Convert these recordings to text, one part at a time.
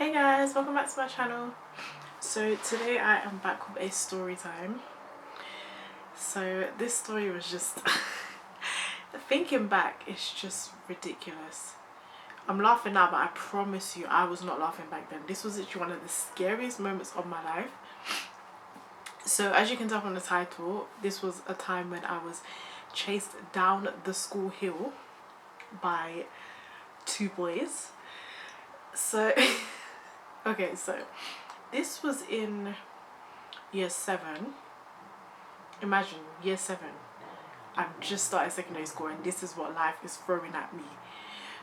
Hey guys, welcome back to my channel. So today I am back with a story time. So this story was just thinking back, it's just ridiculous. I'm laughing now, but I promise you I was not laughing back then. This was actually one of the scariest moments of my life. So as you can tell from the title, this was a time when I was chased down the school hill by two boys. So okay, so this was in year 7. Imagine, year 7. I've just started secondary school and this is what life is throwing at me.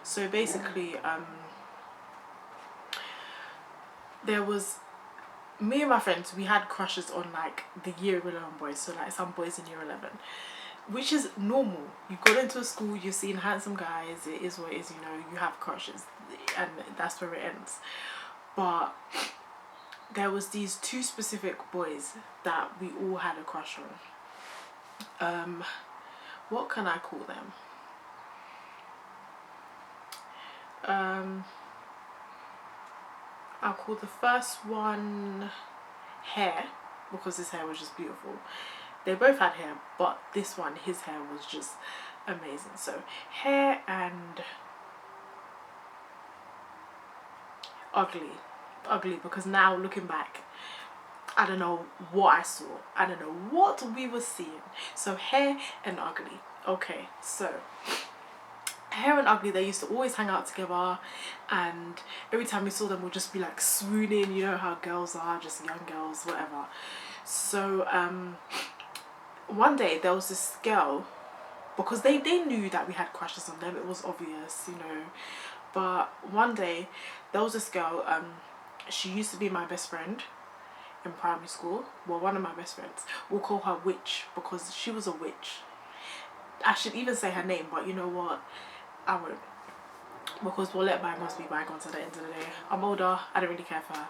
So basically, there was me and my friends, we had crushes on like the year 11 boys, so like some boys in year 11, which is normal. You go into a school, you're seeing handsome guys, it is what it is, you know, you have crushes and that's where it ends. But there was these two specific boys that we all had a crush on. What can I call them? I'll call the first one Hair, because his hair was just beautiful. They both had hair, but this one, his hair was just amazing. So Hair and Ugly, because now looking back, I don't know what I saw. I don't know what we were seeing. So Hair and Ugly. Okay, so Hair and Ugly, they used to always hang out together, and every time we saw them we'd just be like swooning, you know how girls are, just young girls, whatever. So one day there was this girl, because they knew that we had crushes on them, it was obvious, you know. But one day there was this girl, she used to be my best friend in primary school. Well, one of my best friends, we'll call her Witch, because she was a witch. I should even say her name, but you know what, I won't, because we'll let bygones be bygones at the end of the day. I'm older, I don't really care for her.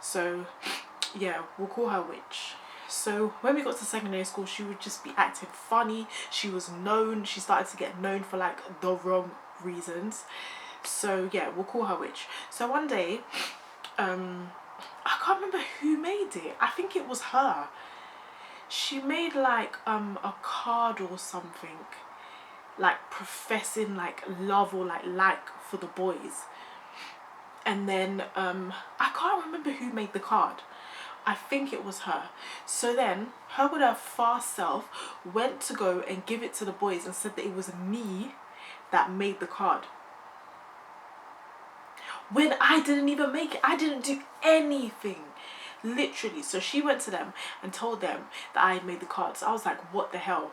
So yeah, we'll call her Witch. So when we got to secondary school, she would just be acting funny. She was known, she started to get known for like the wrong reasons. So yeah, we'll call her Witch. So one day, I can't remember who made it. I think it was her. She made like a card or something, like professing like love or like for the boys. And then I can't remember who made the card. I think it was her. So then her with her fast self went to go and give it to the boys and said that it was me that made the card, when I didn't even make it. I didn't do anything, literally. So she went to them and told them that I had made the card. So I was like, what the hell?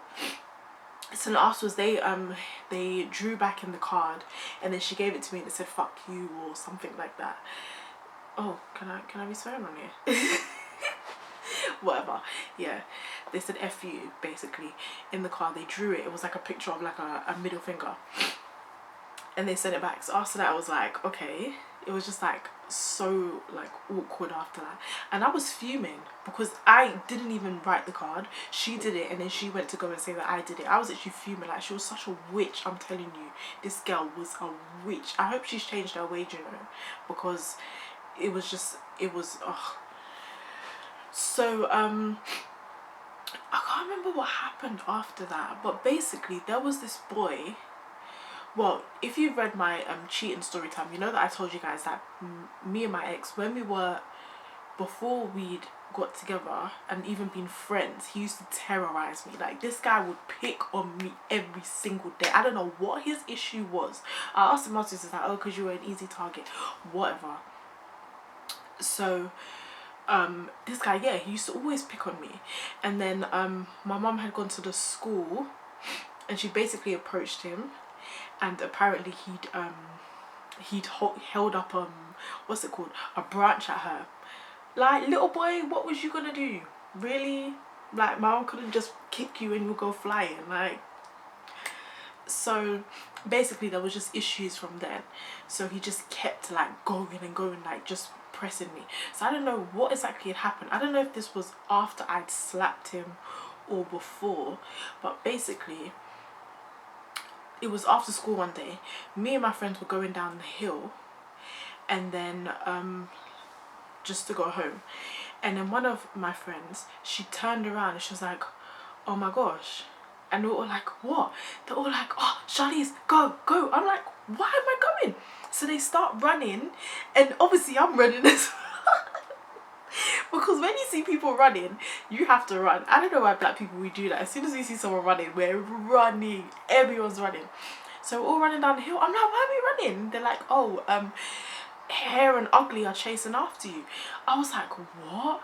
So then afterwards they drew back in the card, and then she gave it to me and it said fuck you or something like that. Oh, can I be swearing on here? Whatever. Yeah, they said F you basically in the card. They drew it, it was like a picture of like a middle finger, and they sent it back. So after that I was like, okay. It was just like so like awkward after that, and I was fuming because I didn't even write the card. She did it, and then she went to go and say that I did it. I was actually fuming. Like, she was such a witch, I'm telling you. This girl was a witch. I hope she's changed her ways, you know, because it was just, it was ugh. So I can't remember what happened after that, but basically there was this boy. Well, if you've read my cheating story time, you know that I told you guys that me and my ex, when we were, before we'd got together and even been friends, he used to terrorize me. Like, this guy would pick on me every single day. I don't know what his issue was. I asked him after, he's like, oh, because you were an easy target, whatever. So this guy, yeah, he used to always pick on me. And then my mum had gone to the school and she basically approached him, and apparently he'd held up what's it called, a branch at her. Like, little boy, what was you gonna do? Really? Like, my mom couldn't just kick you and you'll go flying. Like, so basically there was just issues from then. So he just kept like going and going, like just pressing me. So I don't know what exactly had happened. I don't know if this was after I'd slapped him or before, but basically it was after school one day. Me and my friends were going down the hill, and then just to go home. And then one of my friends, she turned around and she was like, oh my gosh. And we were all like, what? They're all like, oh, Charlize, go, go. I'm like, why am I going? So they start running, and obviously I'm running as well. Because when you see people running, you have to run. I don't know why black people, we do that. As soon as we see someone running, we're running. Everyone's running. So we're all running down the hill. I'm like, why are we running? They're like, oh, Hair and Ugly are chasing after you. I was like, what?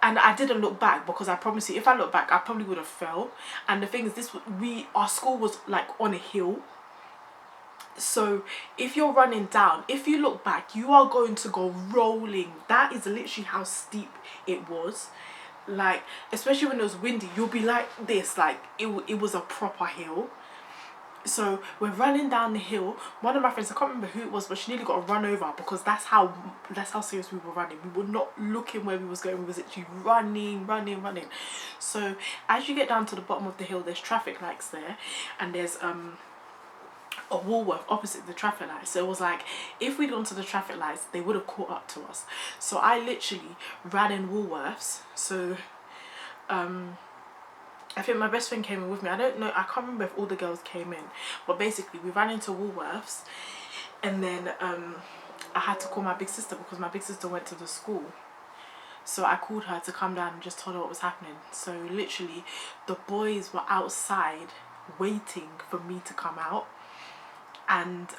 And I didn't look back, because I promise you, if I looked back, I probably would have fell. And the thing is, our school was like on a hill. So if you're running down, if you look back, you are going to go rolling. That is literally how steep it was. Like, especially when it was windy, you'll be like this. Like, it was a proper hill. So we're running down the hill. One of my friends, I can't remember who it was, but she nearly got run over, because that's how serious we were running. We were not looking where we was going. We was actually running. So as you get down to the bottom of the hill, there's traffic lights there, and there's a Woolworth opposite the traffic lights. So it was like, if we'd gone to the traffic lights, they would have caught up to us. So I literally ran in Woolworths. So I think my best friend came in with me. I don't know, I can't remember if all the girls came in, but basically we ran into Woolworths, and then I had to call my big sister, because my big sister went to the school. So I called her to come down and just told her what was happening. So literally the boys were outside waiting for me to come out. And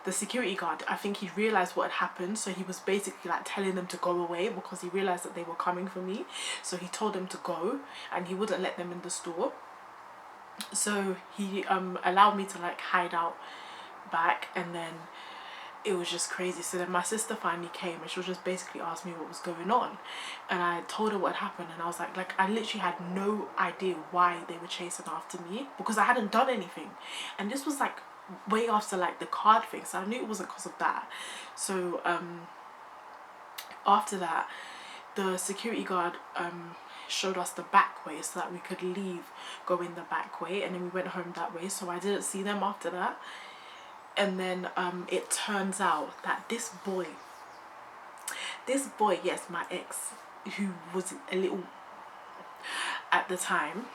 the security guard, I think he realized what had happened, so he was basically like telling them to go away, because he realized that they were coming for me. So he told them to go, and he wouldn't let them in the store. So he allowed me to like hide out back, and then it was just crazy. So then my sister finally came, and she was just basically asked me what was going on, and I told her what happened. And I was like I literally had no idea why they were chasing after me, because I hadn't done anything, and this was like way after like the card thing, so I knew it wasn't because of that. So after that, the security guard showed us the back way, so that we could leave, go in the back way, and then we went home that way. So I didn't see them after that. And then it turns out that this boy, yes, my ex, who was a little at the time,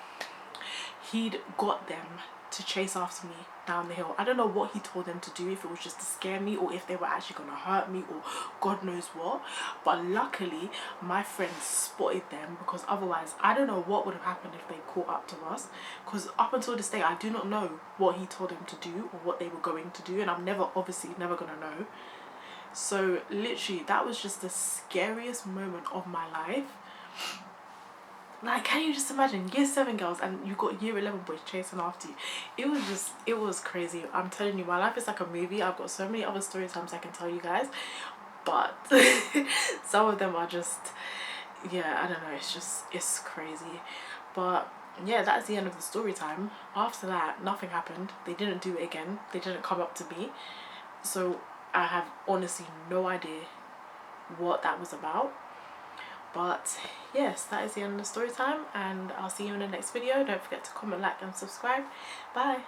he'd got them to chase after me down the hill. I don't know what he told them to do, if it was just to scare me, or if they were actually going to hurt me, or God knows what. But luckily my friends spotted them, because otherwise I don't know what would have happened if they caught up to us, because up until this day I do not know what he told them to do or what they were going to do, and I'm obviously never going to know. So literally that was just the scariest moment of my life. Like, can you just imagine year 7 girls, and you got year 11 boys chasing after you? It was crazy. I'm telling you, my life is like a movie. I've got so many other story times I can tell you guys, but some of them are just, yeah, I don't know, it's crazy. But yeah, that's the end of the story time. After that, nothing happened. They didn't do it again. They didn't come up to me. So I have honestly no idea what that was about. But yes, that is the end of the story time, and I'll see you in the next video. Don't forget to comment, like and subscribe. Bye.